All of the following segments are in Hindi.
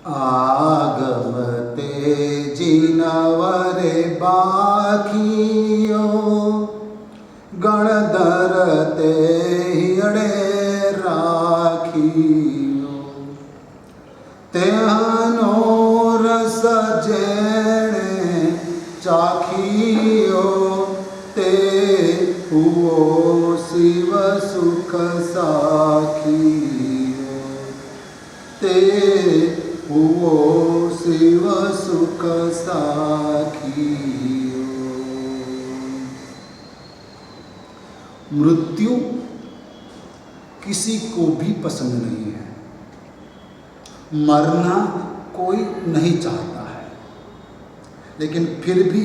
आगमते जिनवरे बाखियो गणधरते हियड़े राखियो तेहनो रस जेणे चाखियो ते हुओ शिव सुख साखियो ते हुओ शिव सुख साखियो। मृत्यु किसी को भी पसंद नहीं है, मरना कोई नहीं चाहता है, लेकिन फिर भी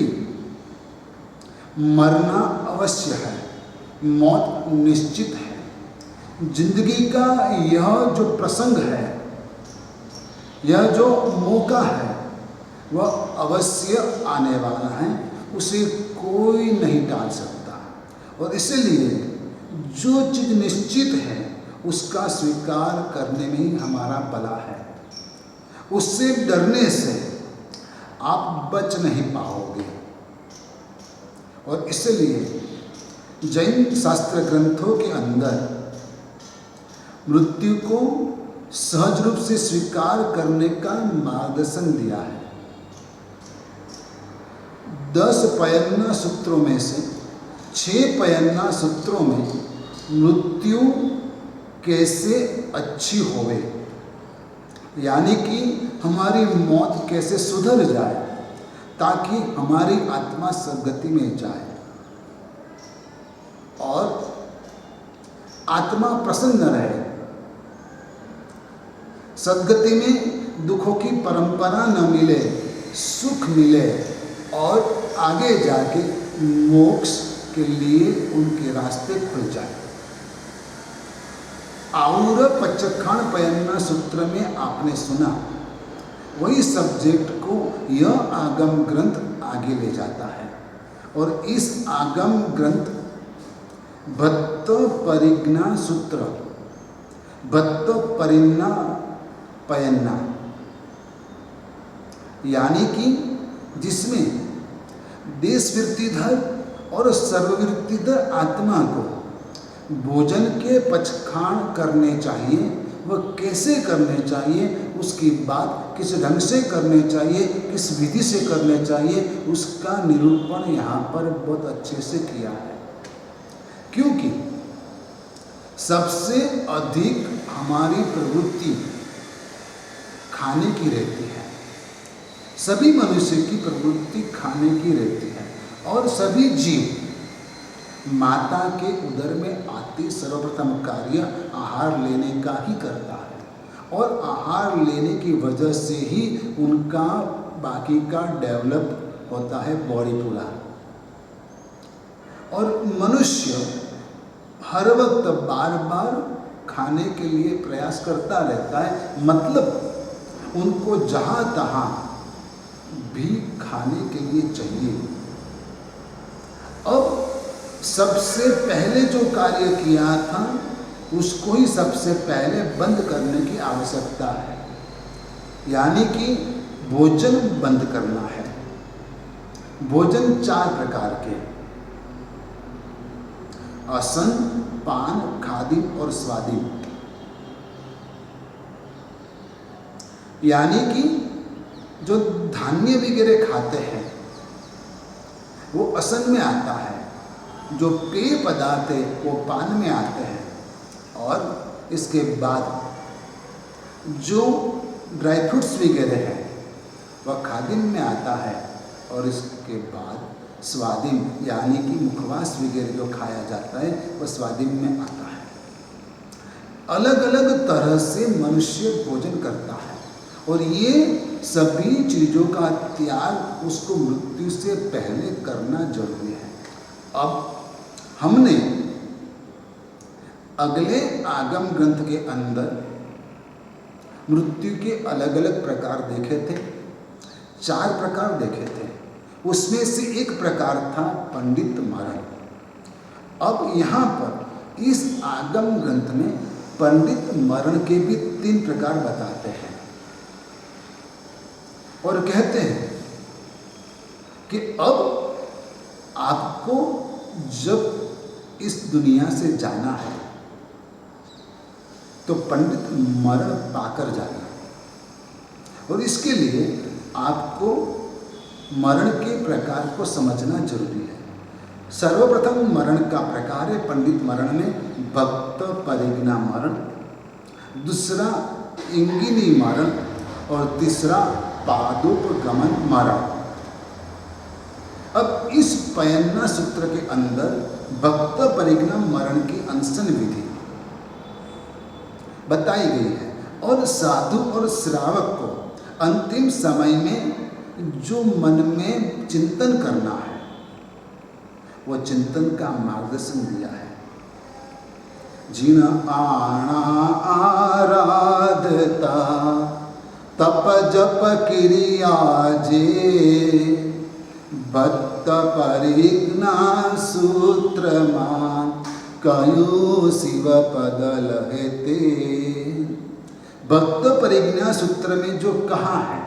मरना अवश्य है, मौत निश्चित है। जिंदगी का यह जो प्रसंग है, यह जो मौका है, वह अवश्य आने वाला है, उसे कोई नहीं टाल सकता। और इसलिए जो चीज निश्चित है उसका स्वीकार करने में ही हमारा भला है। उससे डरने से आप बच नहीं पाओगे। और इसलिए जैन शास्त्र ग्रंथों के अंदर मृत्यु को सहज रूप से स्वीकार करने का मार्गदर्शन दिया है। 10 पयन्ना सूत्रों में से 6 पयन्ना सूत्रों में मृत्यु कैसे अच्छी होवे, यानी कि हमारी मौत कैसे सुधर जाए ताकि हमारी आत्मा सद्गति में जाए और आत्मा प्रसन्न रहे, सद्गति में दुखों की परंपरा न मिले, सुख मिले और आगे जाके मोक्ष के लिए उनके रास्ते खुल जाए। और पचखान पयन्ना सूत्र में आपने सुना, वही सब्जेक्ट को यह आगम ग्रंथ आगे ले जाता है। और इस आगम ग्रंथ भत्त परिज्ञा सूत्र, भत्त परिज्ञा पयन्ना, यानी कि जिसमें देशवृत्तिधर और सर्ववृत्तिधर आत्मा को भोजन के पचखान करने चाहिए, वह कैसे करने चाहिए, उसकी बात किस ढंग से करने चाहिए, किस विधि से करने चाहिए, उसका निरूपण यहाँ पर बहुत अच्छे से किया है। क्योंकि सबसे अधिक हमारी प्रवृत्ति खाने की रहती है, सभी मनुष्य की प्रवृत्ति खाने की रहती है और सभी जीव माता के उदर में आते सर्वप्रथम कार्य आहार लेने का ही करता है और आहार लेने की वजह से ही उनका बाकी का डेवलप होता है बॉडी पूरा। और मनुष्य हर वक्त बार बार खाने के लिए प्रयास करता रहता है, मतलब उनको जहाँ तहाँ भी खाने के लिए चाहिए। अब सबसे पहले जो कार्य किया था उसको ही सबसे पहले बंद करने की आवश्यकता है, यानी कि भोजन बंद करना है। भोजन 4 प्रकार के, असन, पान, खादिम और स्वादिम, यानी कि जो धान्य वगैरह खाते हैं वो असन में आता है, जो पेय पदार्थ है वो पान में आते हैं, और इसके बाद जो ड्राई फ्रूट्स वगैरह है वह खादिम में आता है, और इसके बाद स्वादिम यानी कि मुखवास वगैरह जो खाया जाता है वह स्वादिम में आता है। अलग अलग तरह से मनुष्य भोजन करता है और ये सभी चीज़ों का त्याग उसको मृत्यु से पहले करना जरूरी है। अब हमने अगले आगम ग्रंथ के अंदर मृत्यु के अलग अलग प्रकार देखे थे, 4 प्रकार देखे थे। उसमें से एक प्रकार था पंडित मरण। अब यहाँ पर इस आगम ग्रंथ में पंडित मरण के भी 3 प्रकार बताते हैं। और कहते हैं कि अब आपको जब इस दुनिया से जाना है तो पंडित मरण पाकर जाना, और इसके लिए आपको मरण के प्रकार को समझना जरूरी है। सर्वप्रथम मरण का प्रकार है पंडित मरण में भक्त परिज्ञा मरण, दूसरा इंगिनी मरण और तीसरा पादोपगमन मरण। अब इस पयन्ना सूत्र के अंदर भक्त परिज्ञा मरण की अनशन विधि बताई गई है, और साधु और श्रावक को अंतिम समय में जो मन में चिंतन करना है वो चिंतन का मार्गदर्शन दिया है। जिन आना आराधता तप जप क्रिया जे, भक्त परिज्ञा सूत्र मान कयो शिव पद लहते। भक्त परिज्ञा सूत्र में जो कहा है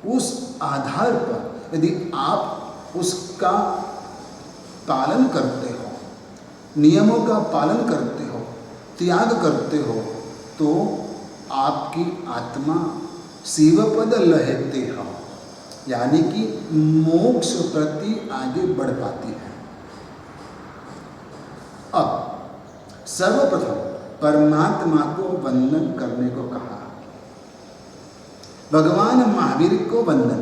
उस आधार पर यदि आप उसका पालन करते हो, नियमों का पालन करते हो, त्याग करते हो, तो आपकी आत्मा शिवपद लहते हो, यानी कि मोक्ष प्रति आगे बढ़ पाती है। अब सर्वप्रथम परमात्मा को वंदन करने को कहा। भगवान महावीर को वंदन,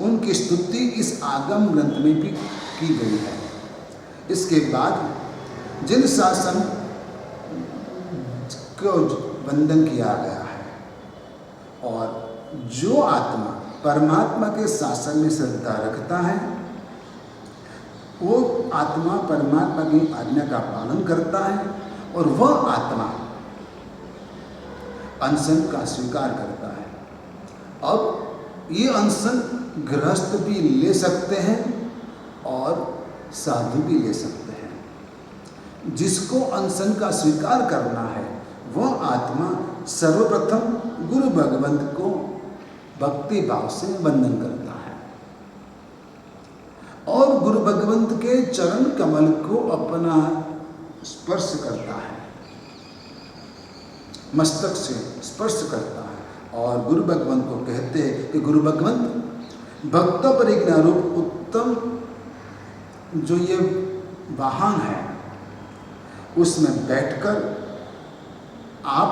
उनकी स्तुति इस आगम ग्रंथ में भी की गई है। इसके बाद जिन शासन को वंदन किया गया है, और जो आत्मा परमात्मा के शासन में श्रद्धा रखता है वो आत्मा परमात्मा की आज्ञा का पालन करता है, और वह आत्मा अनशन का स्वीकार करता है। अब ये अनशन गृहस्थ भी ले सकते हैं और साधु भी ले सकते हैं। जिसको अनशन का स्वीकार करना है वह आत्मा सर्वप्रथम गुरु भगवंत को भक्ति भाव से वंदन करता है, और गुरु भगवंत के चरण कमल को अपना स्पर्श करता है, मस्तक से स्पर्श करता है, और गुरु भगवंत को कहते हैं कि गुरु भगवंत भक्त परिज्ञा रूप उत्तम जो ये वाहन है उसमें बैठकर आप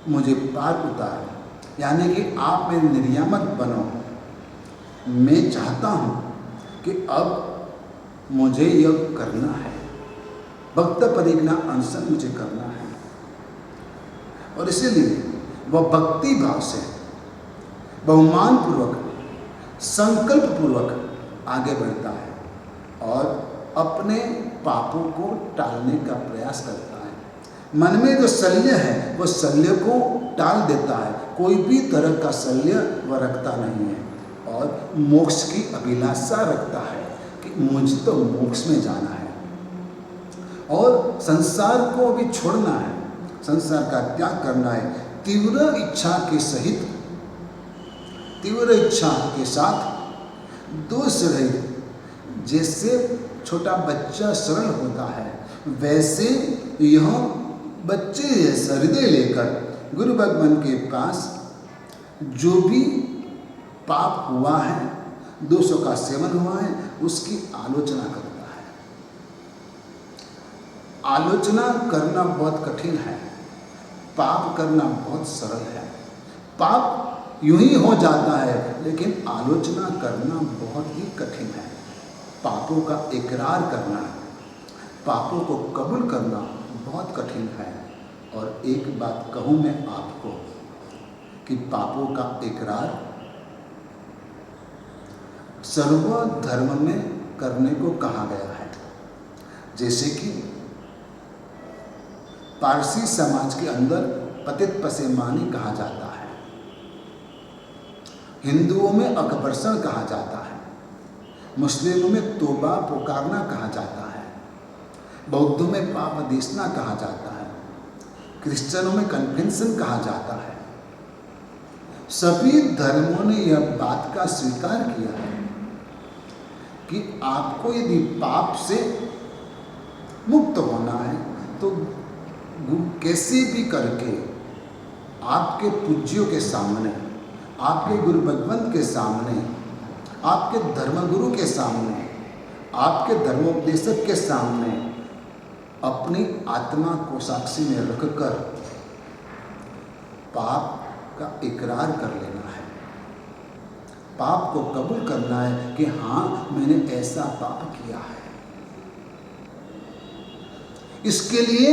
मुझे पार उतारो, यानी कि आप मेरे निर्यामक बनो। मैं चाहता हूँ कि अब मुझे यह करना है, भक्त परिज्ञा अनशन मुझे करना है, और इसीलिए वह भक्ति भाव से बहुमान पूर्वक संकल्प पूर्वक आगे बढ़ता है और अपने पापों को टालने का प्रयास करता है। मन में जो शल्य है वो शल्य को टाल देता है, कोई भी तरह का शल्य वह रखता नहीं है, और मोक्ष की अभिलाषा रखता है कि मुझे तो मोक्ष में जाना है और संसार को भी छोड़ना है, संसार का त्याग करना है। तीव्र इच्छा के सहित, तीव्र इच्छा के साथ, दोष रहित, जैसे छोटा बच्चा सरल होता है वैसे यह बच्चे जैसा हृदय लेकर गुरु भगवान के पास जो भी पाप हुआ है, दोषों का सेवन हुआ है, उसकी आलोचना करता है। आलोचना करना बहुत कठिन है, पाप करना बहुत सरल है। पाप यूं ही हो जाता है, लेकिन आलोचना करना बहुत ही कठिन है। पापों का इकरार करना, पापों को कबूल करना बहुत कठिन है। और एक बात कहूँ मैं आपको कि पापों का इकरार सर्व धर्म में करने को कहा गया है। जैसे कि पारसी समाज के अंदर पतित पसेमानी कहा जाता है, हिंदुओं में अकबरसण कहा जाता है, मुस्लिमों में तोबा पुकारना कहा जाता है, बौद्धों में पाप देशना कहा जाता है, क्रिश्चियनों में कन्फेशन कहा जाता है, सभी धर्मों ने यह बात का स्वीकार किया है कि आपको यदि पाप से मुक्त होना है तो कैसे भी करके आपके पूज्यों के सामने, आपके गुरु भगवंत के सामने, आपके धर्मगुरु के सामने, आपके धर्मोपदेशक के सामने अपनी आत्मा को साक्षी में रखकर पाप का इकरार कर लेना है। पाप को कबूल करना है कि हाँ, मैंने ऐसा पाप किया है। इसके लिए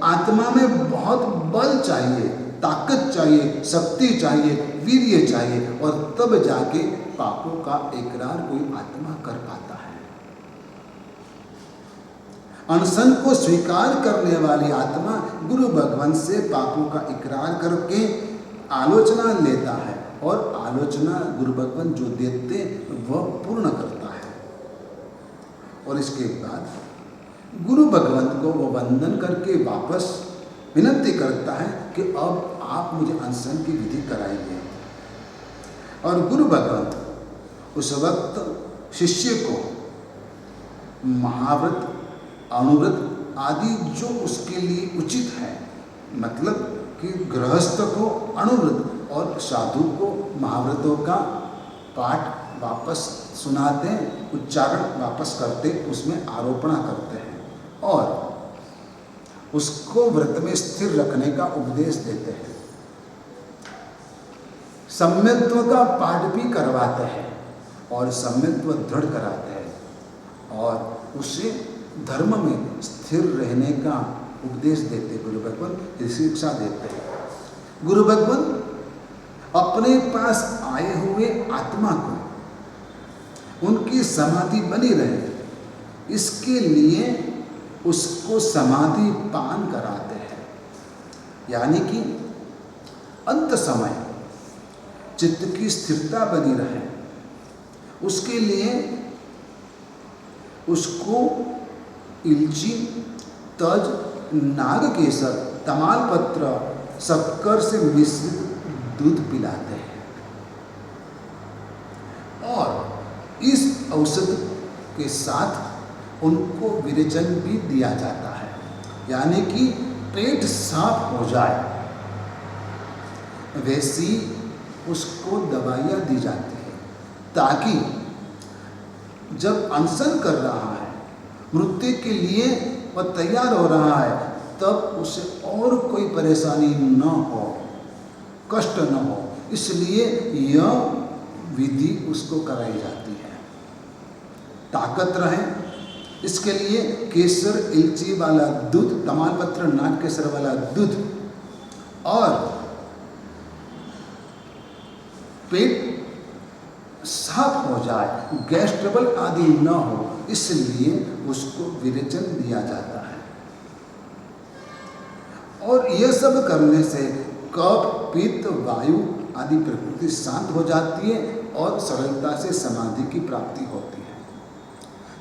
आत्मा में बहुत बल चाहिए, ताकत चाहिए, शक्ति चाहिए, वीर्य चाहिए, और तब जाके पापों का इकरार कोई आत्मा कर पाता है। अनशन को स्वीकार करने वाली आत्मा गुरु भगवान से पापों का इकरार करके आलोचना लेता है, और आलोचना गुरु भगवान जो देते वह पूर्ण करता है। और इसके बाद गुरु भगवंत को वो वंदन करके वापस विनती करता है कि अब आप मुझे अनशन की विधि कराइए। और गुरु भगवंत उस वक्त शिष्य को महाव्रत, अनुव्रत आदि जो उसके लिए उचित है, मतलब कि गृहस्थ को अनुव्रत और साधु को महाव्रतों का पाठ वापस सुनाते हैं, उच्चारण वापस करते, उसमें आरोपणा करते हैं और उसको व्रत में स्थिर रखने का उपदेश देते हैं। सम्यत्व का पाठ भी करवाते हैं और सम्यत्व दृढ़ कराते हैं और उसे धर्म में स्थिर रहने का उपदेश देते, गुरु भगवान शिक्षा देते हैं। गुरु भगवान अपने पास आए हुए आत्मा को उनकी समाधि बनी रहे, इसके लिए उसको समाधि पान कराते हैं। यानी कि अंत समय चित्त की स्थिरता बनी रहे, उसके लिए उसको इलची, तज, नागकेसर, तमालपत्र, शक्कर से मिश्रित दूध पिलाते हैं और इस औषध के साथ उनको विरेचन भी दिया जाता है, यानी कि पेट साफ हो जाए वैसी उसको दवाइयाँ दी जाती है, ताकि जब अनशन कर रहा है, मृत्यु के लिए वह तैयार हो रहा है, तब उसे और कोई परेशानी न हो, कष्ट न हो, इसलिए यह विधि उसको कराई जाती है। ताकत रहे इसके लिए केसर, इलची वाला दूध, तमालपत्र, नागकेसर वाला दूध और पेट साफ हो जाए, गैस ट्रबल आदि न हो, इसलिए उसको विरेचन दिया जाता है। और यह सब करने से कफ, पित्त, वायु आदि प्रकृति शांत हो जाती है और सरलता से समाधि की प्राप्ति होती है।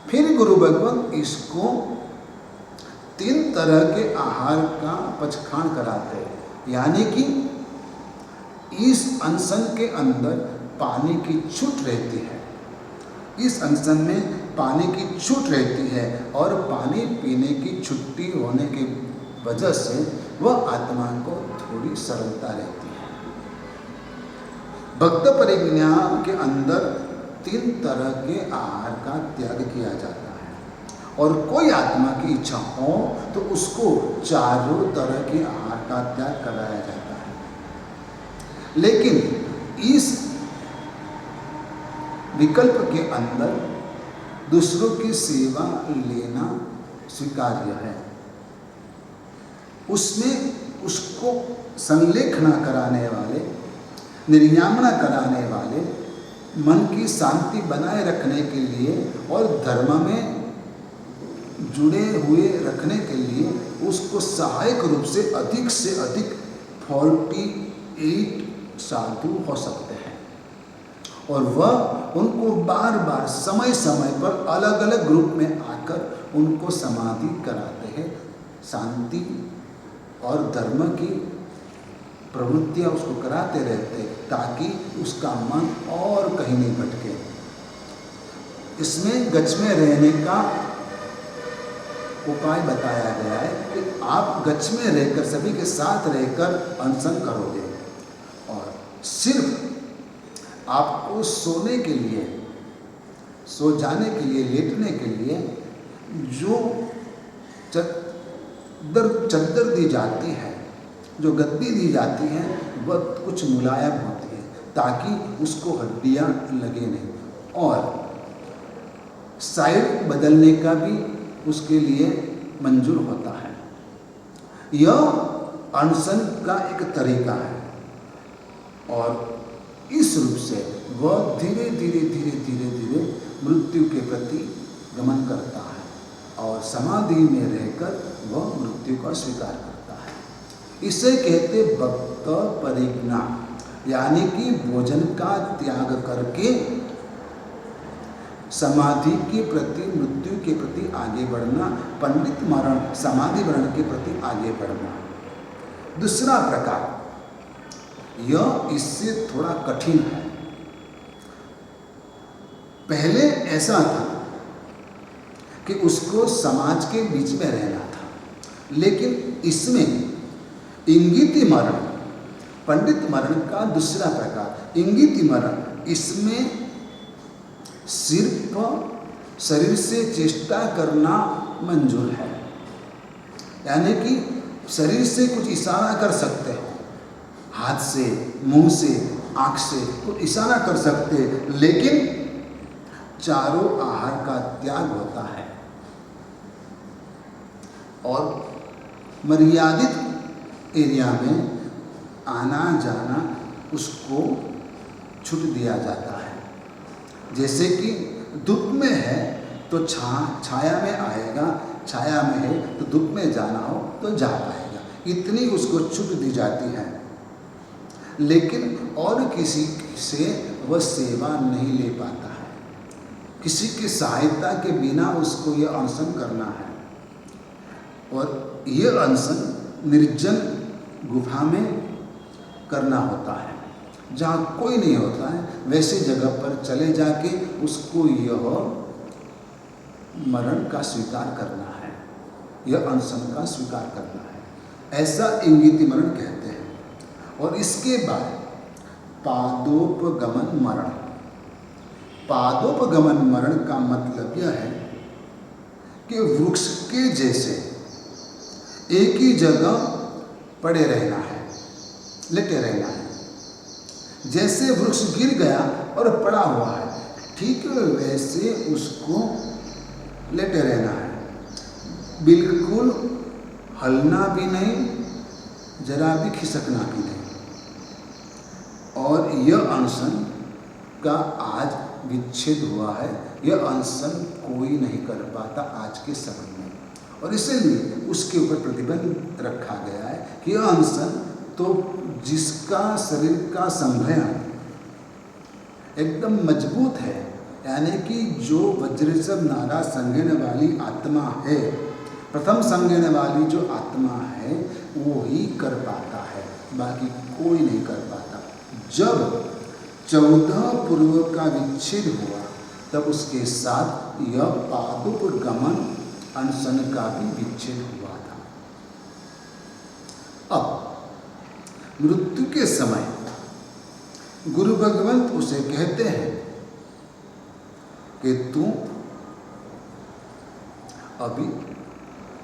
फिर गुरु भगवान इसको 3 तरह के आहार का पचखान कराते हैं, यानी कि इस अनशन के अंदर पानी की छूट रहती है, इस अनशन में पानी की छूट रहती है और पानी पीने की छुट्टी होने की वजह से वह आत्मा को थोड़ी सरलता रहती है। भक्त परिज्ञा के अंदर 3 तरह के आहार का त्याग किया जाता है और कोई आत्मा की इच्छा हो तो उसको 4 तरह के आहार का त्याग कराया जाता है। लेकिन इस विकल्प के अंदर दूसरों की सेवा लेना स्वीकार्य है, उसमें उसको संलेखना कराने वाले, निर्यामना कराने वाले, मन की शांति बनाए रखने के लिए और धर्म में जुड़े हुए रखने के लिए उसको सहायक रूप से अधिक 48 साधु हो सकते हैं और वह उनको बार बार समय समय पर अलग अलग ग्रुप में आकर उनको समाधि कराते हैं, शांति और धर्म की प्रवृत्तियां उसको कराते रहते ताकि उसका मन और कहीं नहीं भटके। इसमें गच्छ में रहने का उपाय बताया गया है कि आप गच्छ में रहकर सभी के साथ रहकर अनशन करोगे और सिर्फ आपको सोने के लिए, सो जाने के लिए, लेटने के लिए जो चद्दर दी जाती है, जो गद्दी दी जाती है, वह कुछ मुलायम होती है ताकि उसको हड्डियां लगे नहीं, और साइड बदलने का भी उसके लिए मंजूर होता है। यह अनशन का एक तरीका है और इस रूप से वह धीरे धीरे मृत्यु के प्रति गमन करता है और समाधि में रहकर वह मृत्यु का स्वीकार करता है। इसे कहते भक्त परिज्ञा, यानी कि भोजन का त्याग करके समाधि के प्रति, मृत्यु के प्रति आगे बढ़ना, पंडित मरण समाधि मरण के प्रति आगे बढ़ना। दूसरा प्रकार, यह इससे थोड़ा कठिन है। पहले ऐसा था कि उसको समाज के बीच में रहना था, लेकिन इसमें इंगिति मरण, पंडित मरण का दूसरा प्रकार इंगिति मरण, इसमें सिर्फ शरीर से चेष्टा करना मंजूर है, यानी कि शरीर से कुछ इशारा कर सकते हो, हाथ से, मुंह से, आंख से कुछ इशारा कर सकते, लेकिन चारों आहार का त्याग होता है और मर्यादित एरिया में आना जाना उसको छूट दिया जाता है। जैसे कि धूप में है तो छाया में आएगा, छाया में है तो धूप में जाना हो तो जा पाएगा, इतनी उसको छूट दी जाती है। लेकिन और किसी से वह सेवा नहीं ले पाता है, किसी की सहायता के बिना उसको यह अनशन करना है और यह अनशन निर्जन गुफा में करना होता है, जहाँ कोई नहीं होता है, वैसे जगह पर चले जाके उसको यह मरण का स्वीकार करना है, यह अनशन का स्वीकार करना है, ऐसा इंगिति मरण कहते हैं। और इसके बाद पादोपगमन मरण। पादोपगमन मरण का मतलब यह है कि वृक्ष के जैसे एक ही जगह पड़े रहना है, लेटे रहना है। जैसे वृक्ष गिर गया और पड़ा हुआ है, ठीक वैसे उसको लेटे रहना है, बिल्कुल हलना भी नहीं, जरा भी खिसकना भी नहीं। और यह अनशन का आज विच्छेद हुआ है, यह अनशन कोई नहीं कर पाता आज के समय में, और इसलिए उसके ऊपर प्रतिबंध रखा गया है कि यह अनशन तो जिसका शरीर का संभयन एकदम मजबूत है, यानी कि जो वज्रसव नारा संगेने वाली आत्मा है, प्रथम संगेने वाली जो आत्मा है वो ही कर पाता है, बाकी कोई नहीं कर पाता। जब 14 पूर्व का विच्छेद हुआ तब उसके साथ यह पादोपगमन अनशन का भी विच्छेद हुआ था। अब मृत्यु के समय गुरु भगवंत उसे कहते हैं कि तू अभी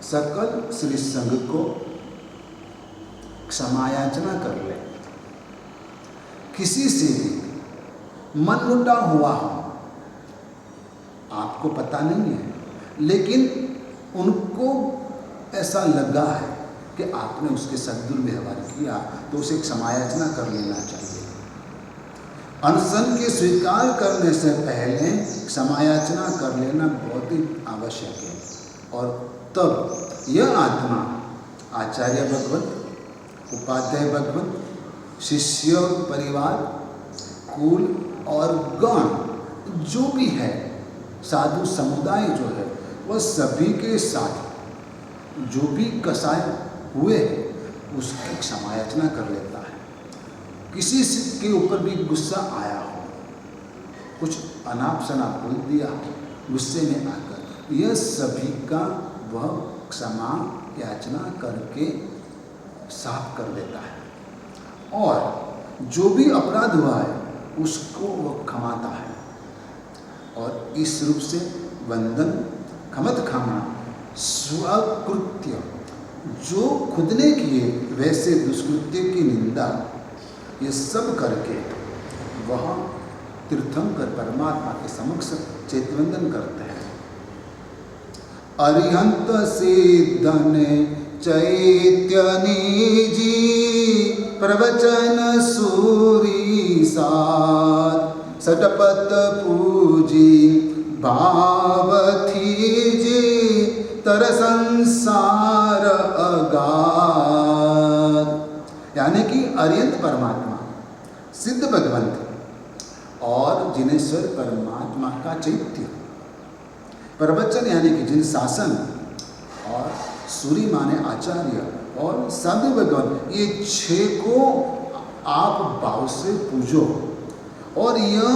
सकल श्री संघ को क्षमायाचना कर ले, किसी से भी मनमुटाव हुआ हो, आपको पता नहीं है, लेकिन उनको ऐसा लगा है कि आपने उसके साथ दुर्व्यवहार किया, तो उसे क्षमायाचना कर लेना चाहिए। अनशन के स्वीकार करने से पहले क्षमायाचना कर लेना बहुत ही आवश्यक है। और तब यह आत्मा आचार्य भगवत, उपाध्याय भगवत, शिष्य परिवार, कुल और गण जो भी है, साधु समुदाय जो है, वह सभी के साथ जो भी कसाय हुए हैं उसकी क्षमायाचना कर लेता है। किसी के ऊपर भी गुस्सा आया हो, कुछ अनाप शनाप बोल दिया हो गुस्से में आकर, यह सभी का वह क्षमा याचना करके साफ कर देता है और जो भी अपराध हुआ है उसको वह क्षमाता है। और इस रूप से वंदन खमत खाना स्वकृत्य जो खुद ने किए वैसे दुष्कृत्य की निंदा ये सब करके वह तीर्थंकर परमात्मा के समक्ष चैतवंदन करते हैं। अरिहंत सिद्धन चैत्यनी जी प्रवचन सूरी सात सटपत पूजी भाव थी जी तर संसार अगाध। यानी कि अरिहंत परमात्मा, सिद्ध भगवंत और जिनेश्वर परमात्मा का चैत्य, प्रवचन यानी कि जिन शासन, और सूरी माने आचार्य और साधु भगवान, ये छह को आप भाव से पूजो। और यह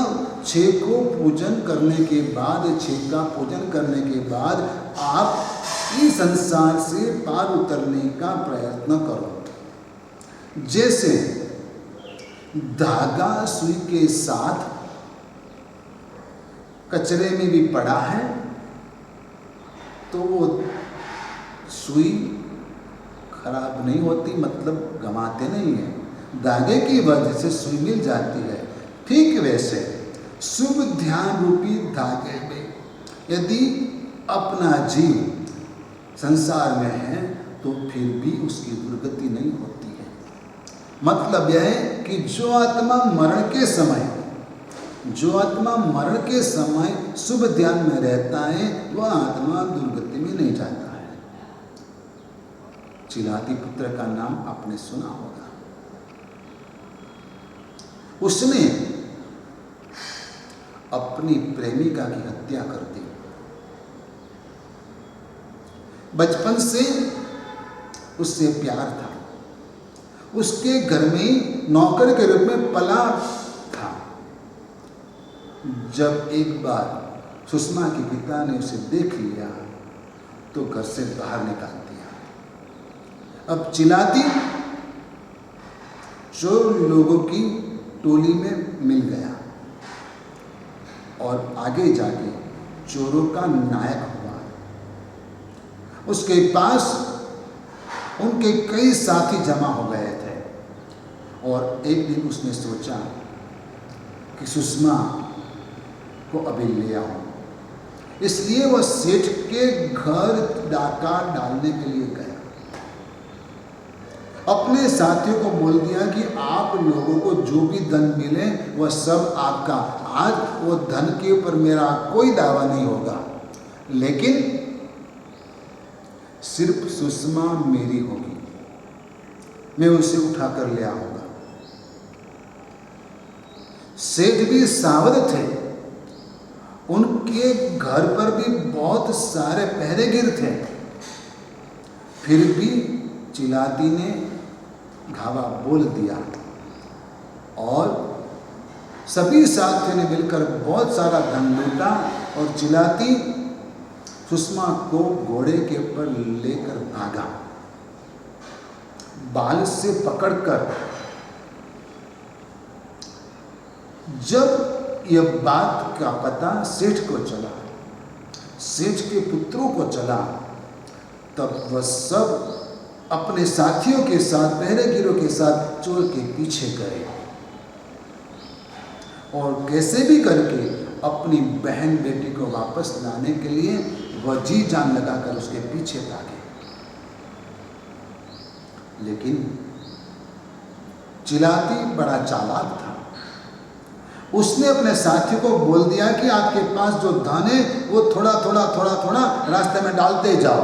छह को पूजन करने के बाद, छह का पूजन करने के बाद आप इस संसार से पार उतरने का प्रयत्न करो। जैसे धागा सुई के साथ कचरे में भी पड़ा है तो वो सुई खराब नहीं होती, मतलब गंवाते नहीं है, धागे की वजह से सुई मिल जाती है। ठीक वैसे शुभ ध्यान रूपी धागे में यदि अपना जीव संसार में है तो फिर भी उसकी दुर्गति नहीं होती है। मतलब यह है कि जो आत्मा मरण के समय शुभ ध्यान में रहता है वह आत्मा दुर्गति में नहीं जाता है। चिलाती पुत्र का नाम आपने सुना होगा। उसने अपनी प्रेमिका की हत्या कर दी। बचपन से उससे प्यार था, उसके घर में नौकर के रूप में पला था। जब एक बार सुषमा के पिता ने उसे देख लिया तो घर से बाहर निकाल दिया। अब चिलाती चोर लोगों की टोली में मिल गया और आगे जाके चोरों का नायक हुआ। उसके पास उनके कई साथी जमा हो गए थे और एक दिन उसने सोचा कि सुषमा को अभी ले आऊं। इसलिए वह सेठ के घर डाका डालने के लिए गया। अपने साथियों को बोल दिया कि आप लोगों को जो भी धन मिले वह सब आपका। आज वो धन के ऊपर मेरा कोई दावा नहीं होगा, लेकिन सिर्फ सुषमा मेरी होगी, मैं उसे उठाकर ले आऊंगा। सेठ भी सावध थे, उनके घर पर भी बहुत सारे पहरेगिर थे। फिर भी चिलाती ने घावा बोल दिया और सभी साथियों ने मिलकर बहुत सारा धन लूटा और चिलाती सुषमा को घोड़े के ऊपर लेकर भागा। बाल से पकड़कर जब यह बात का पता सेठ को चला, सेठ के पुत्रों को चला, तब वह सब अपने साथियों के साथ, पहरेगिरों के साथ चोर के पीछे गए और कैसे भी करके अपनी बहन बेटी को वापस लाने के लिए वह जी जान लगाकर उसके पीछे भागे। लेकिन चिलाती बड़ा चालाक था। उसने अपने साथियों को बोल दिया कि आपके पास जो धन है वो थोड़ा थोड़ा रास्ते में डालते जाओ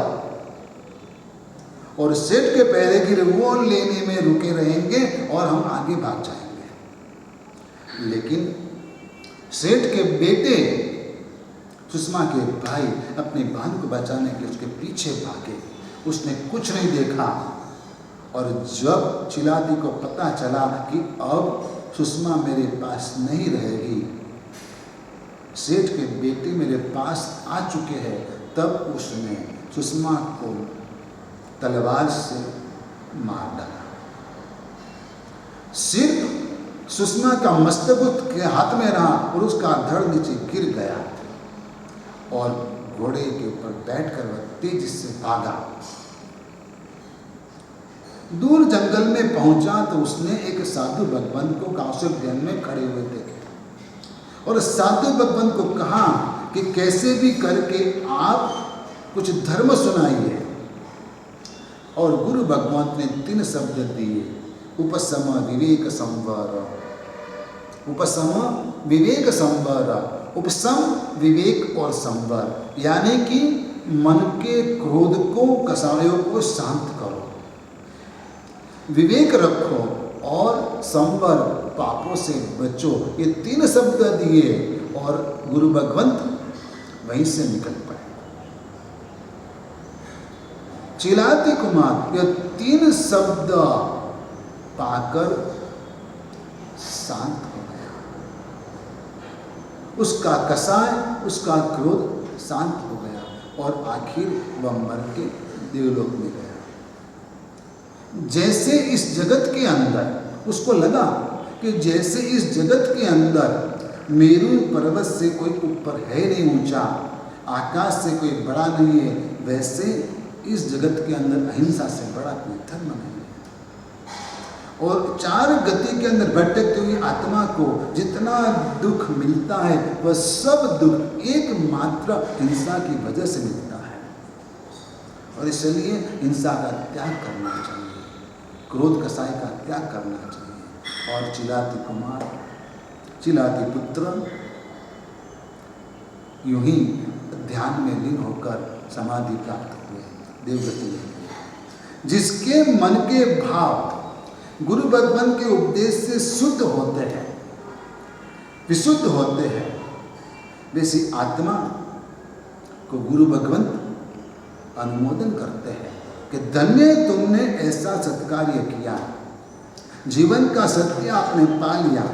और सेठ के पहरेगिर वो लेने में रुके रहेंगे और हम आगे भाग जाएंगे। लेकिन सेठ के बेटे सुषमा के भाई अपनी बहन को बचाने के लिए उसके पीछे भागे। उसने कुछ नहीं देखा और जब चिलाती को पता चला कि अब सुषमा मेरे पास नहीं रहेगी, सेठ के बेटे मेरे पास आ चुके हैं, तब उसने सुषमा को तलवार से मार डाला। सिर्फ सुषमा का मस्तक उसके हाथ में रहा और उसका धड़ नीचे गिर गया और घोड़े के ऊपर बैठकर वह तेजी से भागा। दूर जंगल में पहुंचा तो उसने एक साधु भगवंत को कौशिक उद्यान में खड़े हुए देखे और साधु भगवंत को कहा कि कैसे भी करके आप कुछ धर्म सुनाइए। और गुरु भगवंत ने 3 शब्द दिए, उपशम विवेक संवर। उपशम विवेक संवर, उपशम विवेक और संवर, यानी कि मन के क्रोध को, कसायों को शांत करो, विवेक रखो और संवर, पापों से बचो। ये 3 शब्द दिए और गुरु भगवंत वहीं से निकल पड़े। चिलाती कुमार ये 3 शब्द पाकर शांत हो गया, उसका कसाय, उसका क्रोध शांत हो गया और आखिर वह मर के देवलोक में गया। जैसे इस जगत के अंदर उसको लगा कि जैसे इस जगत के अंदर मेरू पर्वत से कोई ऊपर है नहीं ऊंचा, आकाश से कोई बड़ा नहीं है, वैसे इस जगत के अंदर अहिंसा से बड़ा कोई धर्म नहीं है। और 4 गति के अंदर भटकती हुई आत्मा को जितना दुख मिलता है वह सब दुख एकमात्र हिंसा की वजह से मिलता है। और इसलिए हिंसा का त्याग करना चाहिए, क्रोध कसाय का त्याग करना चाहिए। और चिलाती कुमार, चिलाती पुत्र यूं ही ध्यान में लीन होकर समाधि प्राप्त हुए, देवगति में। जिसके मन के भाव गुरु भगवान के उपदेश से शुद्ध होते हैं, विशुद्ध होते हैं, वैसी आत्मा को गुरु भगवान अनुमोदन करते हैं कि धन्य तुमने ऐसा सत्कार्य किया, जीवन का सत्य आपने पा लिया।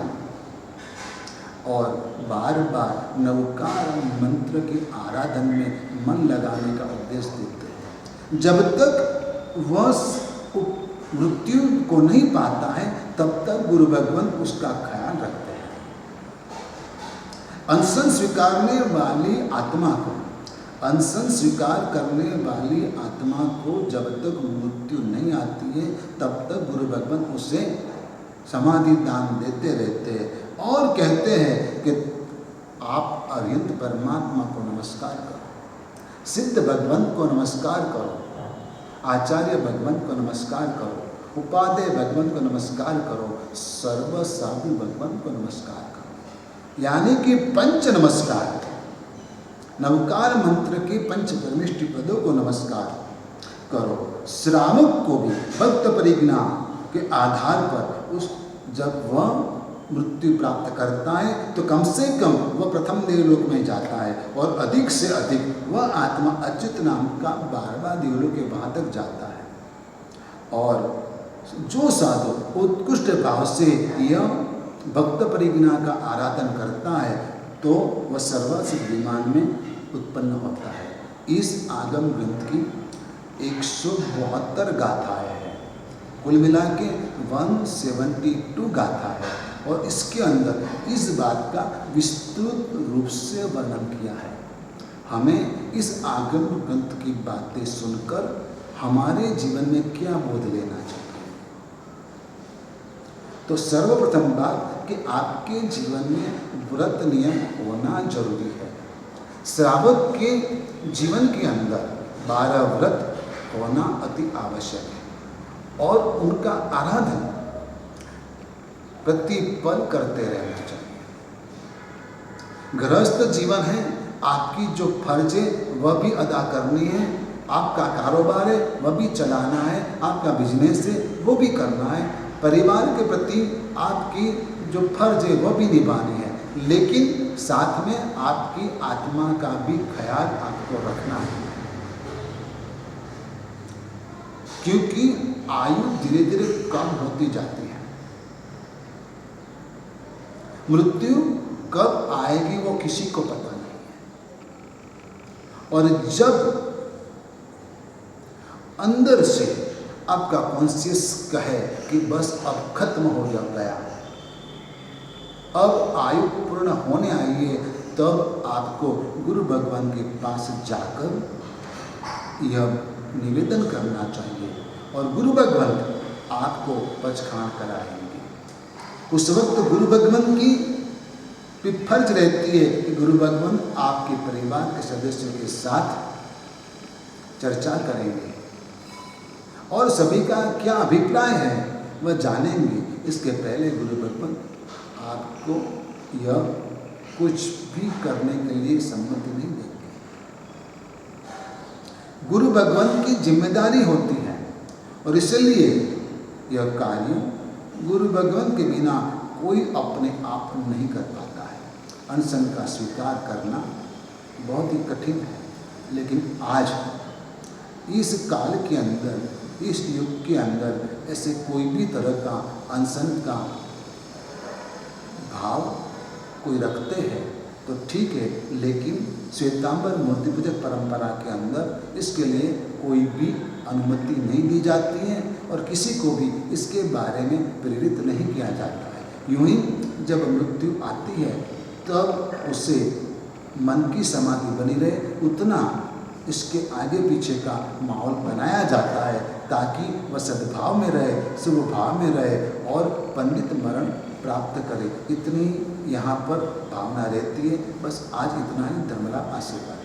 और बार बार नवकार मंत्र के आराधन में मन लगाने का उपदेश देते हैं। जब तक वह मृत्यु को नहीं पाता है तब तक गुरु भगवान उसका ख्याल रखते हैं। अनशन स्वीकारने वाली आत्मा को, अनशन स्वीकार करने वाली आत्मा को जब तक मृत्यु नहीं आती है तब तक गुरु भगवान उसे समाधि दान देते रहते हैं और कहते हैं कि आप अरिहंत परमात्मा को नमस्कार करो, सिद्ध भगवंत को नमस्कार करो, आचार्य भगवंत को नमस्कार करो, उपाध्याय भगवंत को नमस्कार करो, सर्व साधु भगवंत को नमस्कार करो। यानी कि पंच नमस्कार, नवकार मंत्र के पंच परमिष्टि पदों को नमस्कार करो। श्रावक को भी भक्त परिज्ञा के आधार पर उस जब वह मृत्यु प्राप्त करता है तो कम से कम वह प्रथम देवलोक में जाता है और अधिक से अधिक वह आत्मा अच्युत नाम का 12वां देवलोक के वहाँ तक जाता है। और जो साधु उत्कृष्ट भाव से यह भक्त परिज्ञा का आराधन करता है तो वह सर्वसिद्ध विमान में उत्पन्न होता है। इस आगम ग्रंथ की 172 गाथाएं हैं, कुल मिला के 172 गाथा है और इसके अंदर इस बात का विस्तृत रूप से वर्णन किया है। हमें इस आगम ग्रंथ की बातें सुनकर हमारे जीवन में क्या बोध लेना चाहिए। तो सर्वप्रथम बात कि आपके जीवन में व्रत नियम होना जरूरी है। श्रावक के जीवन के अंदर 12 व्रत होना अति आवश्यक है और उनका आराधन प्रतिपल करते रहना चाहिए। गृहस्थ जीवन है, आपकी जो फर्ज है वह भी अदा करनी है, आपका कारोबार है वह भी चलाना है, आपका बिजनेस है वो भी करना है, परिवार के प्रति आपकी जो फर्ज है वह भी निभानी है, लेकिन साथ में आपकी आत्मा का भी ख्याल आपको रखना है। क्योंकि आयु धीरे धीरे कम होती जाती है। मृत्यु कब आएगी वो किसी को पता नहीं है। और जब अंदर से आपका कॉन्शियस कहे कि बस अब खत्म हो गया, अब आयु पूर्ण होने आई है, तब आपको गुरु भगवान के पास जाकर यह निवेदन करना चाहिए और गुरु भगवान आपको पचखान कराएंगे। उस वक्त गुरु भगवान की भी फर्ज रहती है कि गुरु भगवान आपके परिवार के सदस्यों के साथ चर्चा करेंगे और सभी का क्या अभिप्राय है वह जानेंगे। इसके पहले गुरु भगवान आपको यह कुछ भी करने के लिए सम्मति नहीं देंगे। गुरु भगवान की जिम्मेदारी होती है और इसलिए यह कार्य गुरु भगवान के बिना कोई अपने आप नहीं कर पाता है। अनशन का स्वीकार करना बहुत ही कठिन है, लेकिन आज इस काल के अंदर, इस युग के अंदर ऐसे कोई भी तरह का अनशन का भाव कोई रखते हैं तो ठीक है, लेकिन श्वेतांबर मूर्ति पूजक परंपरा के अंदर इसके लिए कोई भी अनुमति नहीं दी जाती है और किसी को भी इसके बारे में प्रेरित नहीं किया जाता है। यूं ही जब मृत्यु आती है तब उसे मन की समाधि बनी रहे, उतना इसके आगे पीछे का माहौल बनाया जाता है ताकि वह सद्भाव में रहे, शुभ भाव में रहे और पंडित मरण प्राप्त करे। इतनी यहाँ पर भावना रहती है। बस आज इतना ही। धर्मलाभ आशीर्वाद।